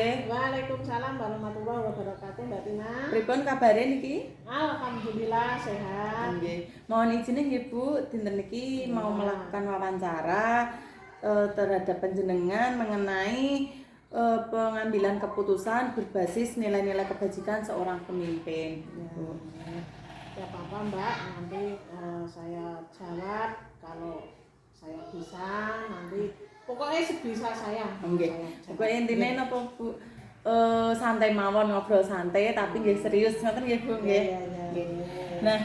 nggih. Waalaikumsalam warahmatullahi wabarakatuh, Mbak Tina. Pripun kabare niki? Alhamdulillah sehat. Nggih. Mohon izin nggih Bu, dinten niki mau melakukan wawancara terhadap panjenengan mengenai pengambilan keputusan berbasis nilai-nilai kebajikan seorang pemimpin. Ya apa-apa Mbak, nanti saya jawab kalau saya bisa, nanti pokoknya sebisa saya. Nggih. Pokoke intine napa Bu? Santai mawon, ngobrol santai tapi nggih serius ngoten nggih Bu nggih. Iya. Nah,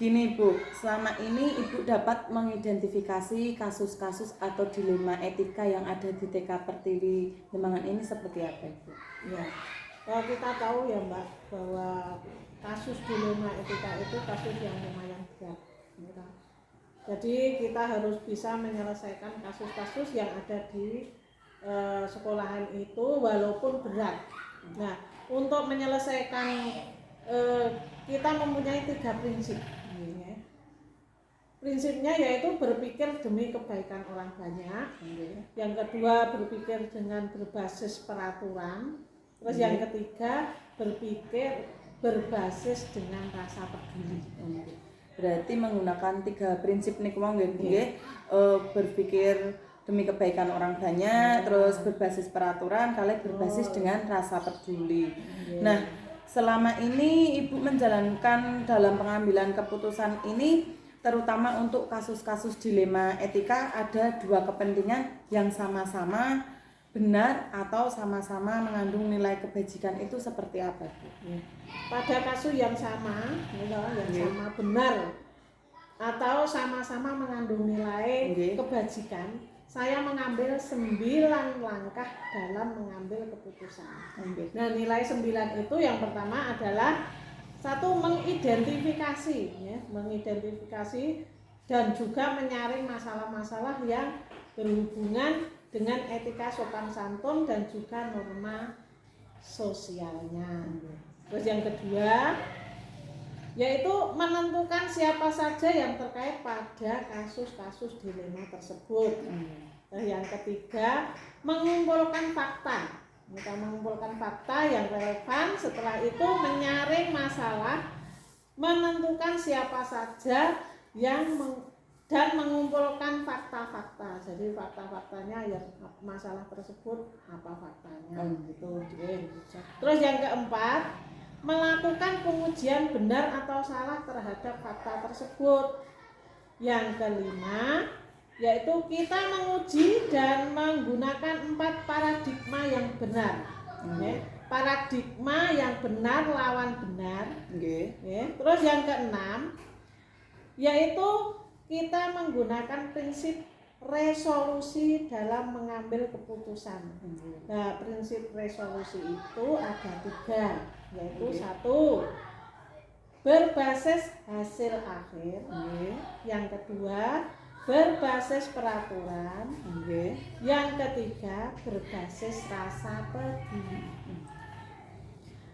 gini Bu, selama ini Ibu dapat mengidentifikasi kasus-kasus atau dilema etika yang ada di TK Pertiwi Demangan ini seperti apa Ibu? Ya, kalau kita tahu ya Mbak bahwa kasus dilema etika itu kasus yang lumayan berat. Jadi kita harus bisa menyelesaikan kasus-kasus yang ada di sekolahan itu walaupun berat. Nah, untuk menyelesaikan kita mempunyai 3 prinsip. Prinsipnya yaitu berpikir demi kebaikan orang banyak. Yang kedua berpikir dengan berbasis peraturan. Terus yang ketiga berpikir berbasis dengan rasa peduli. Berarti menggunakan 3 prinsip niku mau nggih, berpikir demi kebaikan orang banyak, terus berbasis peraturan, kali berbasis dengan rasa peduli. Nah, selama ini Ibu menjalankan dalam pengambilan keputusan ini, terutama untuk kasus-kasus dilema etika, ada 2 kepentingan yang sama-sama benar atau sama-sama mengandung nilai kebajikan itu seperti apa Bu? Pada kasus yang sama, sama benar atau sama-sama mengandung nilai kebajikan, saya mengambil 9 langkah dalam mengambil keputusan. Nah, nilai 9 itu yang pertama adalah 1, mengidentifikasi dan juga menyaring masalah-masalah yang berhubungan dengan etika sopan santun dan juga norma sosialnya. Terus yang kedua yaitu menentukan siapa saja yang terkait pada kasus-kasus dilema tersebut. Nah, yang ketiga mengumpulkan fakta. Kita mengumpulkan fakta yang relevan, setelah itu menyaring masalah, menentukan siapa saja yang dan mengumpulkan fakta-fakta. Jadi fakta-faktanya yang masalah tersebut apa faktanya gitu. Terus yang keempat, melakukan pengujian benar atau salah terhadap fakta tersebut. Yang kelima, yaitu kita menguji dan menggunakan 4 paradigma yang benar. Paradigma yang benar lawan benar. Terus yang keenam, yaitu kita menggunakan prinsip resolusi dalam mengambil keputusan. Nah, prinsip resolusi itu ada 3, yaitu 1, berbasis hasil akhir. Yang kedua, berbasis peraturan. Yang ketiga, berbasis rasa peduli.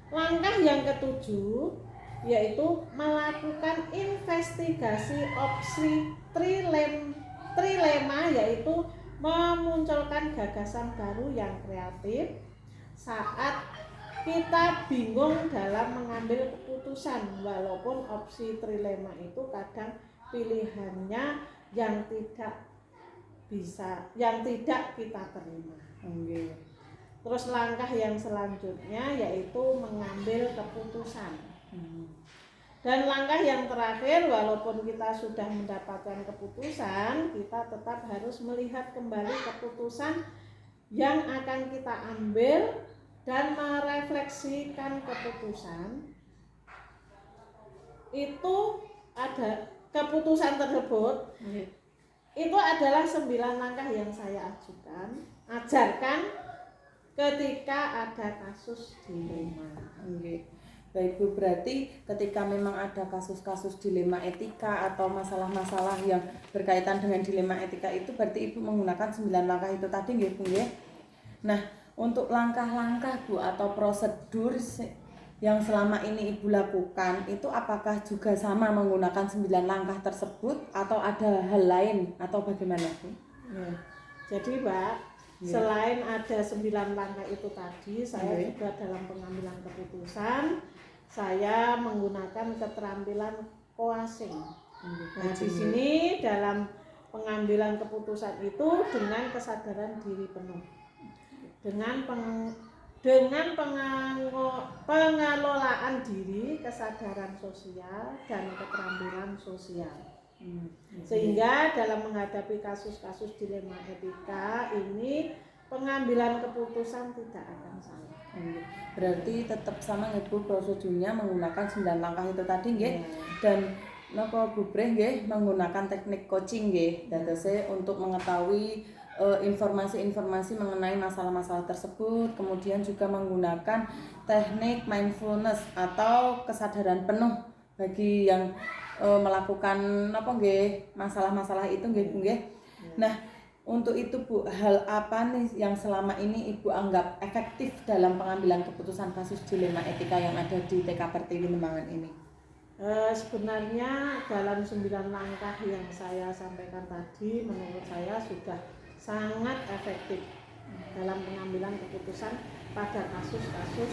Langkah yang ketujuh yaitu melakukan investigasi opsi trilema, yaitu memunculkan gagasan baru yang kreatif saat kita bingung dalam mengambil keputusan, walaupun opsi trilema itu kadang pilihannya yang tidak kita terima. Terus langkah yang selanjutnya yaitu mengambil keputusan. Dan langkah yang terakhir, walaupun kita sudah mendapatkan keputusan, kita tetap harus melihat kembali keputusan yang akan kita ambil dan merefleksikan keputusan itu. Ada keputusan tersebut itu adalah 9 langkah yang saya ajarkan ketika ada kasus dilema. Baik Bu, berarti ketika memang ada kasus-kasus dilema etika atau masalah-masalah yang berkaitan dengan dilema etika itu, berarti Ibu menggunakan 9 langkah itu tadi nggih Bu nggih. Nah, untuk langkah-langkah Bu atau prosedur yang selama ini Ibu lakukan itu apakah juga sama menggunakan 9 langkah tersebut atau ada hal lain atau bagaimana Bu? Jadi Mbak, Selain ada 9 langkah itu tadi, saya juga dalam pengambilan keputusan saya menggunakan keterampilan coaching. Nah, di sini dalam pengambilan keputusan itu dengan kesadaran diri penuh, dengan pengelolaan diri, kesadaran sosial dan keterampilan sosial. Sehingga dalam menghadapi kasus-kasus dilema etika ini pengambilan keputusan tidak akan salah. Berarti tetap sama nggih Bu, prosedurnya menggunakan 9 langkah itu tadi nggih. Dan napa Bu Breh nggih menggunakan teknik coaching nggih. Dadose untuk mengetahui informasi-informasi mengenai masalah-masalah tersebut, kemudian juga menggunakan teknik mindfulness atau kesadaran penuh bagi yang melakukan apa nggih masalah-masalah itu nggih Bu nggih. Nah, untuk itu Bu, hal apa nih yang selama ini Ibu anggap efektif dalam pengambilan keputusan kasus dilema etika yang ada di TK Pertiwi Lembangan ini? Sebenarnya dalam 9 langkah yang saya sampaikan tadi menurut saya sudah sangat efektif dalam pengambilan keputusan pada kasus-kasus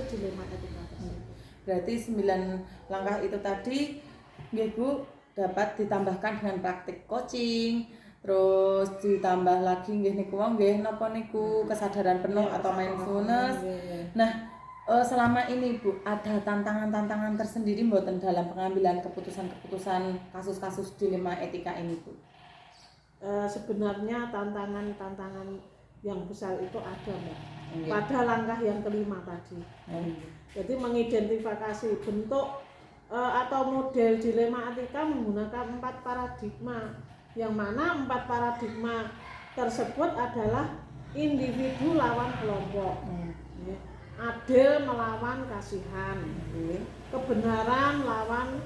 dilema etika tersebut. Berarti 9 langkah itu tadi nggih Bu dapat ditambahkan dengan praktik coaching, terus ditambah lagi nggih niku nggih napa niku kesadaran penuh atau mindfulness. Nah, selama ini Bu ada tantangan-tantangan tersendiri mboten dalam pengambilan keputusan-keputusan kasus-kasus dilema etika ini Bu? Sebenarnya tantangan-tantangan yang besar itu ada Mbak. Pada langkah yang kelima tadi. Jadi mengidentifikasi bentuk atau model dilema etika menggunakan 4 paradigma, yang mana 4 paradigma tersebut adalah individu lawan kelompok, adil melawan kasihan, kebenaran lawan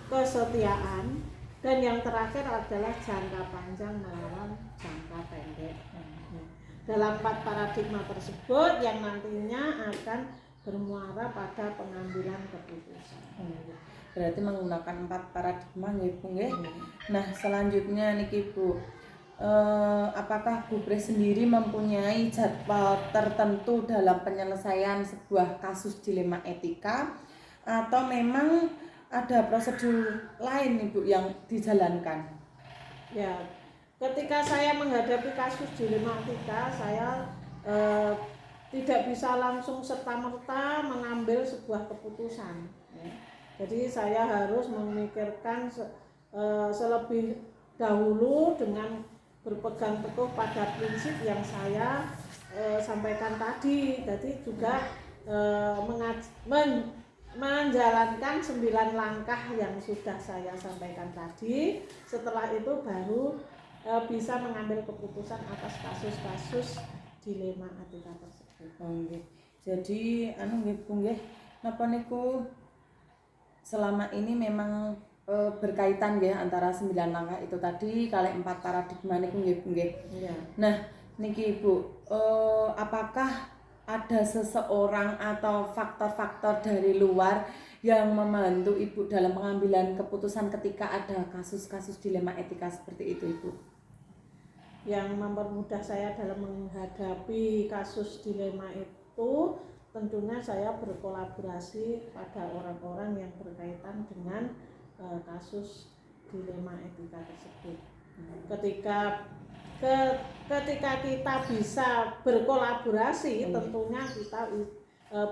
kesetiaan, dan yang terakhir adalah jangka panjang melawan jangka pendek. Dalam 4 paradigma tersebut yang nantinya akan bermuara pada pengambilan keputusan. Berarti menggunakan 4 paradigma nggih Bu nggih. Nah, selanjutnya niki Bu, apakah Bu Breh sendiri mempunyai jadwal tertentu dalam penyelesaian sebuah kasus dilema etika atau memang ada prosedur lain nih Bu yang dijalankan? Ya, ketika saya menghadapi kasus dilema etika, saya tidak bisa langsung serta-merta mengambil sebuah keputusan. Jadi saya harus memikirkan selebih dahulu dengan berpegang teguh pada prinsip yang saya sampaikan tadi. Jadi juga menjalankan 9 langkah yang sudah saya sampaikan tadi. Setelah itu baru bisa mengambil keputusan atas kasus-kasus dilema etika tersebut. Jadi nggih Bu nggih, napa niku selama ini memang berkaitan nggih antara 9 langkah itu tadi kali 4 paradigma niku nggih Bu nggih. Nah, niki Bu, apakah ada seseorang atau faktor-faktor dari luar yang membantu Ibu dalam pengambilan keputusan ketika ada kasus-kasus dilema etika seperti itu Ibu? Yang mempermudah saya dalam menghadapi kasus dilema itu tentunya saya berkolaborasi pada orang-orang yang berkaitan dengan kasus dilema etika tersebut. Ketika kita bisa berkolaborasi, tentunya kita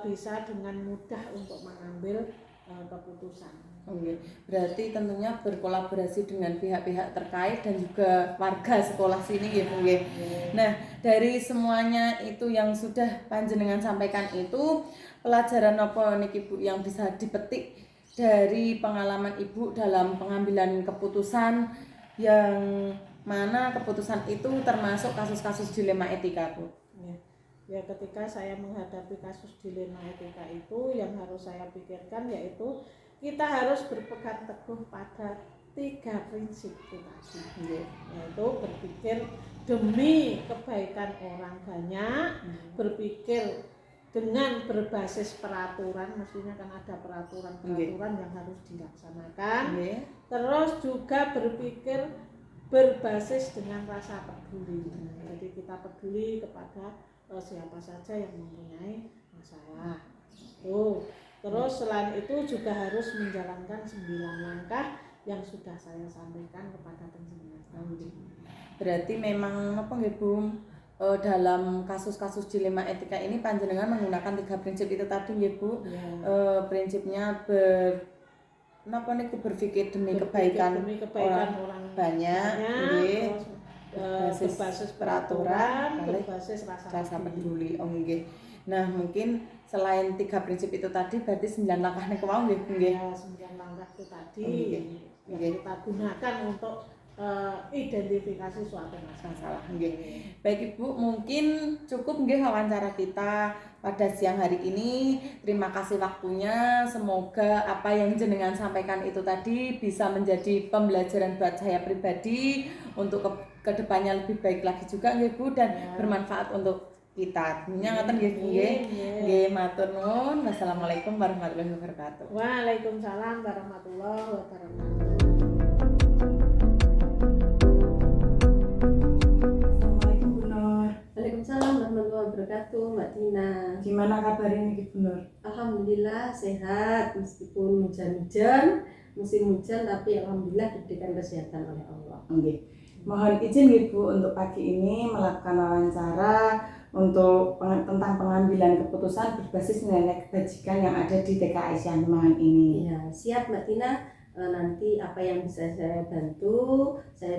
bisa dengan mudah untuk mengambil keputusan. Berarti tentunya berkolaborasi dengan pihak-pihak terkait dan juga warga sekolah sini ya Bu. Nah, dari semuanya itu yang sudah panjenengan sampaikan itu, pelajaran apa niki Bu yang bisa dipetik dari pengalaman Ibu dalam pengambilan keputusan yang mana keputusan itu termasuk kasus-kasus dilema etika Bu? Ya, ketika saya menghadapi kasus dilema etika itu yang harus saya pikirkan yaitu kita harus berpegang teguh pada 3 prinsip itu tadi, yaitu berpikir demi kebaikan orang banyak, berpikir dengan berbasis peraturan, mestinya kan ada peraturan yang harus dilaksanakan, terus juga berpikir berbasis dengan rasa peduli. Jadi kita peduli kepada siapa saja yang mempunyai masalah. Terus selain itu juga harus menjalankan 9 langkah yang sudah saya sampaikan kepada penjenengan tadi. Berarti memang apa nggih Bu, dalam kasus-kasus dilema etika ini panjenengan menggunakan 3 prinsip itu tadi nggih Bu. Ya. Prinsipnya berpikir demi kebaikan orang banyak, nggih. Berbasis peraturan, kali berbasis rasa peduli. Oh nggih. Nah, mungkin selain 3 prinsip itu tadi berarti 9 langkah niku mau nggih Bu nggih. Ya, 9 langkah itu tadi Nggih. yang kita gunakan untuk identifikasi suatu masalah. Nggih. Baik Ibu, mungkin cukup nggih wawancara kita pada siang hari ini. Terima kasih waktunya. Semoga apa yang jenengan sampaikan itu tadi bisa menjadi pembelajaran buat saya pribadi untuk kedepannya lebih baik lagi juga nggih Bu, dan bermanfaat untuk kita. Tentunya ngoten nggih Bu nggih. Nggih, matur nuwun. Wassalamualaikum warahmatullahi wabarakatuh. Waalaikumsalam warahmatullahi wabarakatuh. Assalamualaikum Bu Nur. Waalaikumsalam warahmatullahi wabarakatuh, Mbak Tina. Gimana kabarnya nih Bu Nur? Alhamdulillah sehat meskipun hujan-hujan, musim hujan, tapi alhamdulillah diberikan kesehatan oleh Allah. Nggih. Mohon izin nggih Bu untuk pagi ini melakukan wawancara untuk tentang pengambilan keputusan berbasis nilai kebajikan yang ada di TK Aisyah Numangan ini. Iya, siap Mbak Tina. Nanti apa yang bisa saya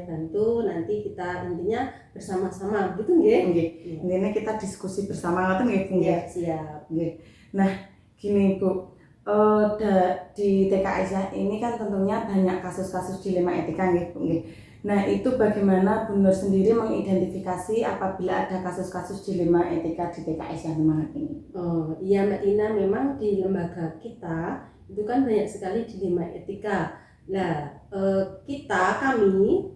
bantu nanti kita intinya bersama-sama gitu nggih? Nggih. Intinya kita diskusi bersama ngoten nggih Bu nggih. Iya, siap. Nggih. Nah, gini Bu. Di TK Aisyah ini kan tentunya banyak kasus-kasus dilema etika nggih Bu nggih. Nah, itu bagaimana Bu Nur sendiri mengidentifikasi apabila ada kasus-kasus dilema etika di TK Aisyah Numangan ini? Oh iya Mbak Tina, memang di lembaga kita itu kan banyak sekali dilema etika. Nah, kami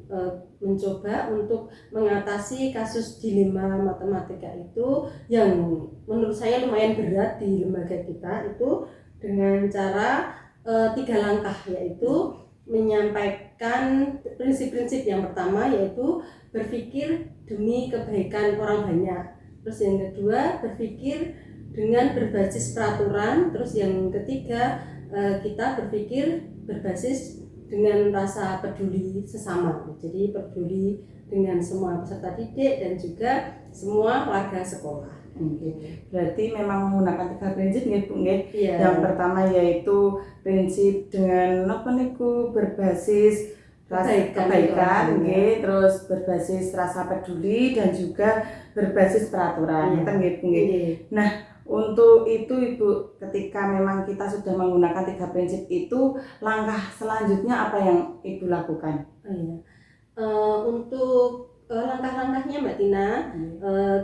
mencoba untuk mengatasi kasus dilema matematika itu yang menurut saya lumayan berat di lembaga kita itu dengan cara 3 langkah, yaitu menyampaikan prinsip-prinsip yang pertama yaitu berpikir demi kebaikan orang banyak. Terus yang kedua berpikir dengan berbasis peraturan. Terus yang ketiga kita berpikir berbasis dengan rasa peduli sesama. Jadi peduli dengan semua peserta didik dan juga semua warga sekolah. Berarti memang menggunakan 3 prinsip nggih Bu nggih. Iya. Yang pertama yaitu prinsip dengan berbasis kebaikan nggih, terus berbasis rasa peduli dan juga berbasis peraturan. Ngoten nggih Bu nggih. Nah, untuk itu Ibu, ketika memang kita sudah menggunakan 3 prinsip itu, langkah selanjutnya apa yang Ibu lakukan? Untuk langkah-langkahnya Mbak Tina,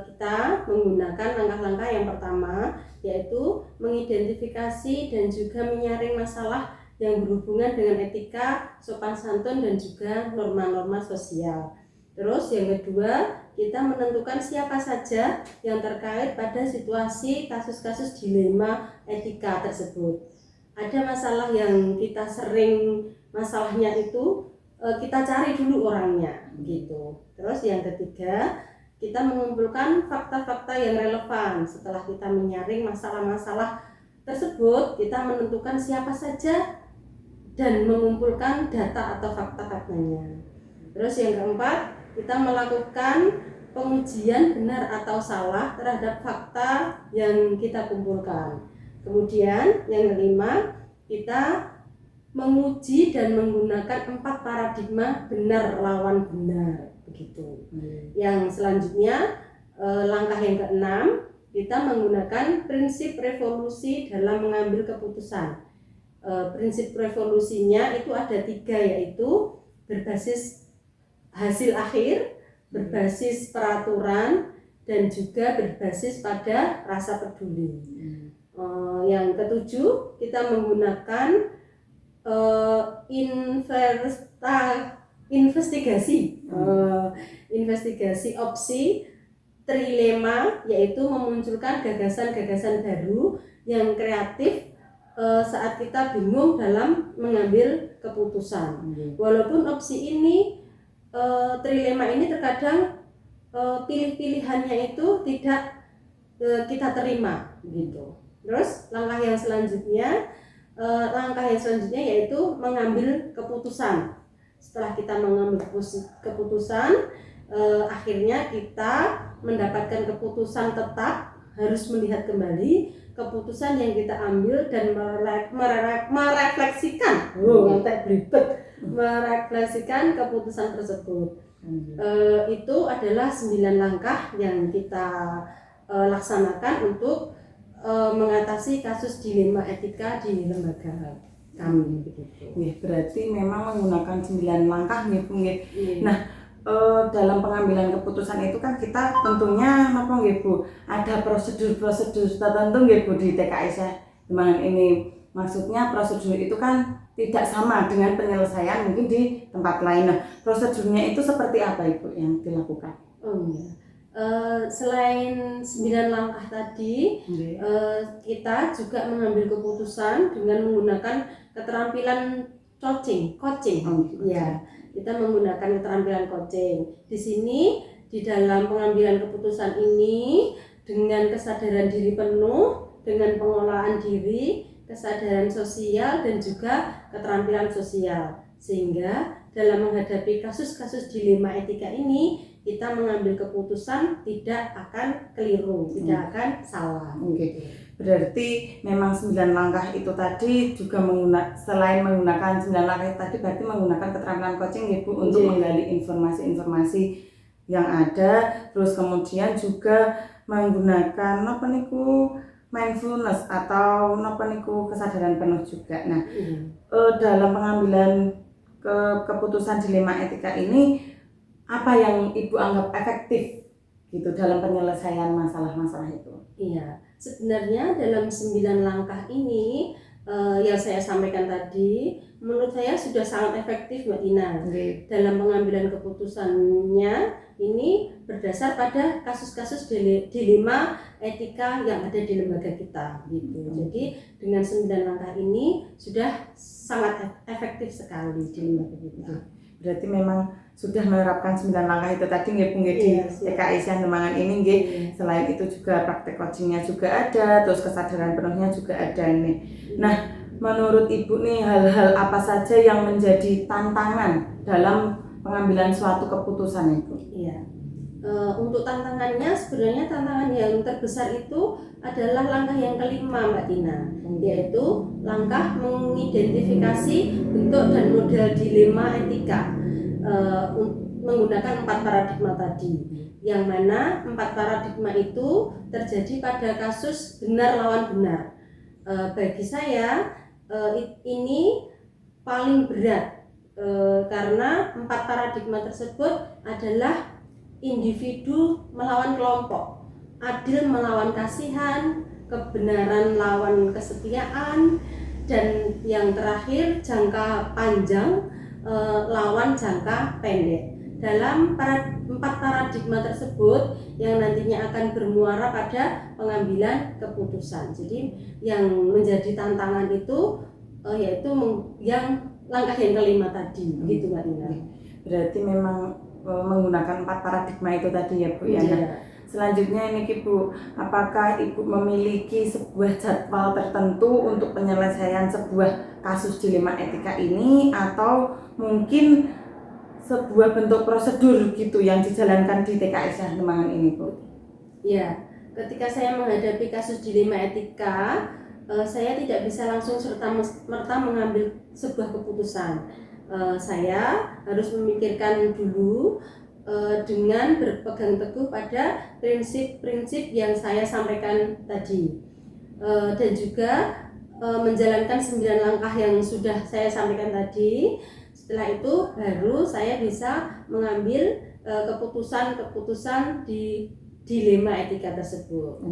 kita menggunakan langkah-langkah yang pertama yaitu mengidentifikasi dan juga menyaring masalah yang berhubungan dengan etika, sopan santun dan juga norma-norma sosial. Terus yang kedua, kita menentukan siapa saja yang terkait pada situasi kasus-kasus dilema etika tersebut. Ada masalah yang kita sering masalahnya itu kita cari dulu orangnya gitu. Terus yang ketiga, kita mengumpulkan fakta-fakta yang relevan. Setelah kita menyaring masalah-masalah tersebut, kita menentukan siapa saja dan mengumpulkan data atau fakta-faktanya. Terus yang keempat, kita melakukan pengujian benar atau salah terhadap fakta yang kita kumpulkan. Kemudian yang kelima, kita menguji dan menggunakan 4 paradigma benar lawan benar begitu. Yang selanjutnya langkah yang keenam, kita menggunakan prinsip revolusi dalam mengambil keputusan. Prinsip revolusinya itu ada 3, yaitu berbasis hasil akhir, berbasis peraturan, dan juga berbasis pada rasa peduli. Yang ketujuh, kita menggunakan investigasi opsi trilema, yaitu memunculkan gagasan-gagasan baru yang kreatif saat kita bingung dalam mengambil keputusan. Walaupun opsi ini trilema ini terkadang pilih-pilihannya itu tidak kita terima gitu. Terus langkah yang selanjutnya yaitu mengambil keputusan. Setelah kita mengambil keputusan, akhirnya kita mendapatkan keputusan tetap, harus melihat kembali keputusan yang kita ambil dan merefleksikan, merefleksikan keputusan tersebut. Itu adalah 9 langkah yang kita laksanakan untuk mengatasi kasus dilema etika di lembaga kami begitu. Berarti memang menggunakan 9 langkah nih Bu. Nah, dalam pengambilan keputusan itu kan kita tentunya napa nggih Bu, ada prosedur-prosedur tertentu nggih Bu di TKS ya. Dimana ini maksudnya prosedur itu kan tidak sama dengan penyelesaian mungkin di tempat lain. Nah, prosedurnya itu seperti apa Ibu yang dilakukan? Oh iya. Selain 9 langkah tadi, kita juga mengambil keputusan dengan menggunakan keterampilan coaching. Ya, kita menggunakan keterampilan coaching. Di sini di dalam pengambilan keputusan ini dengan kesadaran diri penuh, dengan pengelolaan diri, kesadaran sosial dan juga keterampilan sosial. Sehingga dalam menghadapi kasus-kasus dilema etika ini kita mengambil keputusan tidak akan keliru, tidak akan salah. Berarti memang 9 langkah itu tadi juga selain menggunakan 9 langkah itu tadi berarti menggunakan keterampilan coaching Ibu untuk menggali informasi-informasi yang ada, terus kemudian juga menggunakan mindfulness atau kesadaran penuh juga. Nah, dalam pengambilan keputusan dilema etika ini apa yang Ibu anggap efektif gitu dalam penyelesaian masalah-masalah itu? Iya, sebenarnya dalam 9 langkah ini yang saya sampaikan tadi menurut saya sudah sangat efektif Mbak Tina. Dalam pengambilan keputusannya ini berdasar pada kasus-kasus dilema etika yang ada di lembaga kita gitu. Jadi dengan 9 langkah ini sudah sangat efektif sekali di lembaga kita. Berarti memang sudah menerapkan 9 langkah itu tadi nggih Bu di TKS yang Demangan ini nggih. Selain itu juga praktek coachingnya juga ada, terus kesadaran penuhnya juga ada nih. Nah, menurut Ibu nih hal-hal apa saja yang menjadi tantangan dalam pengambilan suatu keputusan itu? Iya. Untuk tantangannya sebenarnya tantangan yang terbesar itu adalah langkah yang kelima Mbak Tina, yaitu langkah mengidentifikasi bentuk dan model dilema etika menggunakan 4 paradigma tadi, yang mana 4 paradigma itu terjadi pada kasus benar lawan benar. Bagi saya ini paling berat karena 4 paradigma tersebut adalah individu melawan kelompok, adil melawan kasihan, kebenaran lawan kesetiaan, dan yang terakhir jangka panjang lawan jangka pendek. Dalam 4 paradigma tersebut yang nantinya akan bermuara pada pengambilan keputusan. Jadi yang menjadi tantangan itu yaitu yang langkah yang kelima tadi, gitu Mbak Tina. Berarti memang menggunakan 4 paradigma itu tadi ya Bu ya. Selanjutnya ini Bu, apakah Ibu memiliki sebuah jadwal tertentu untuk penyelesaian sebuah kasus dilema etika ini, atau mungkin sebuah bentuk prosedur gitu yang dijalankan di TKS Demangan ini Bu? Ya, ketika saya menghadapi kasus dilema etika, saya tidak bisa langsung serta-merta mengambil sebuah keputusan. Saya harus memikirkan dulu dengan berpegang teguh pada prinsip-prinsip yang saya sampaikan tadi, dan juga menjalankan 9 langkah yang sudah saya sampaikan tadi. Setelah itu baru saya bisa mengambil keputusan-keputusan di dilema etika tersebut.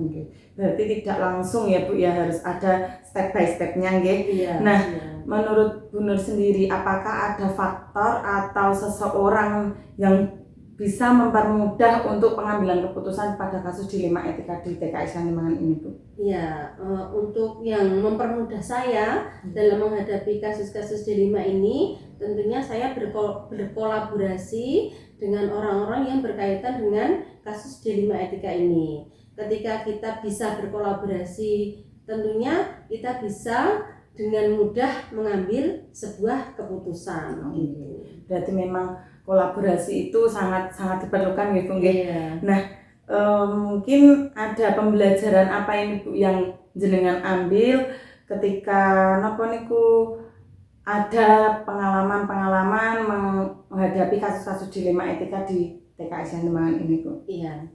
Berarti tidak langsung ya Bu ya, harus ada step by stepnya nggih. Nah, menurut Bu Nur sendiri apakah ada faktor atau seseorang yang bisa mempermudah untuk pengambilan keputusan pada kasus dilema etika di TKI Sandemangan ini, Bu? Ya, untuk yang mempermudah saya dalam menghadapi kasus-kasus dilema ini, tentunya saya berkolaborasi dengan orang-orang yang berkaitan dengan kasus dilema etika ini. Ketika kita bisa berkolaborasi, tentunya kita bisa dengan mudah mengambil sebuah keputusan. Berarti memang kolaborasi itu sangat diperlukan gitu, nggih. Iya. Mungkin ada pembelajaran apa ini Bu yang jenengan ambil ketika napa niku ada pengalaman-pengalaman menghadapi kasus-kasus dilema etika di TKI Sandemangan ini, Bu? Iya.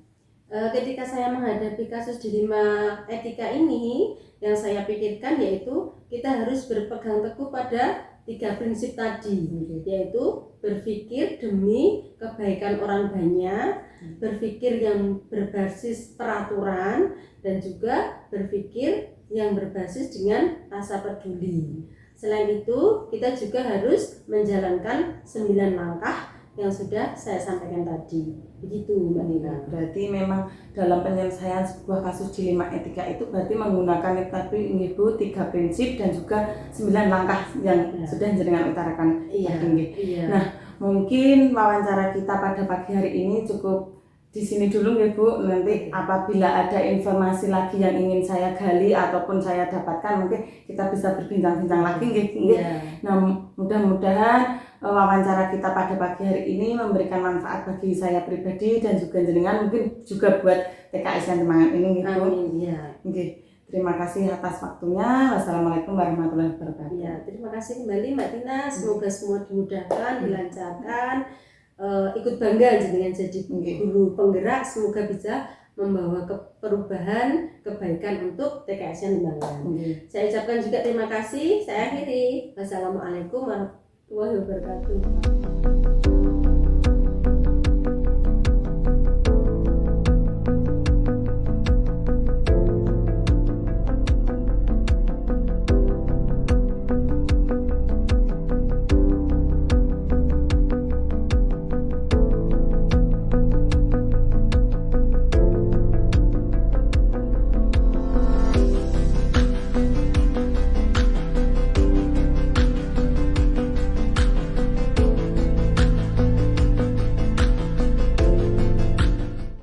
Ketika saya menghadapi kasus dilema etika ini, yang saya pikirkan yaitu kita harus berpegang teguh pada 3 prinsip tadi, yaitu berpikir demi kebaikan orang banyak, berpikir yang berbasis peraturan, dan juga berpikir yang berbasis dengan rasa peduli. Selain itu, kita juga harus menjalankan 9 langkah yang sudah saya sampaikan tadi. Begitu, Mbak Nina. Berarti memang dalam penyelesaian sebuah kasus dilema etika itu berarti menggunakan tadi Bu 3 prinsip dan juga 9 langkah yang sudah jenengan utarakan tadi. Iya. Nah, mungkin wawancara kita pada pagi hari ini cukup di sini dulu ya Bu. Nanti apabila ada informasi lagi yang ingin saya gali ataupun saya dapatkan, mungkin kita bisa berbincang-bincang lagi nggih. Nah, mudah-mudahan wawancara kita pada pagi hari ini memberikan manfaat bagi saya pribadi dan juga jenengan, mungkin juga buat TKI Sandemangan ini gitu. Amin. Ya. Oke. Terima kasih atas waktunya. Wassalamualaikum warahmatullahi wabarakatuh. Ya, terima kasih kembali Mbak Tina. Semoga semua dimudahkan, dilancarkan. Ikut bangga dengan jadi guru penggerak. Semoga bisa membawa perubahan kebaikan untuk TKI Sandemangan. Saya ucapkan juga terima kasih. Saya akhiri. Wassalamualaikum warahmatullahi wabarakatuh.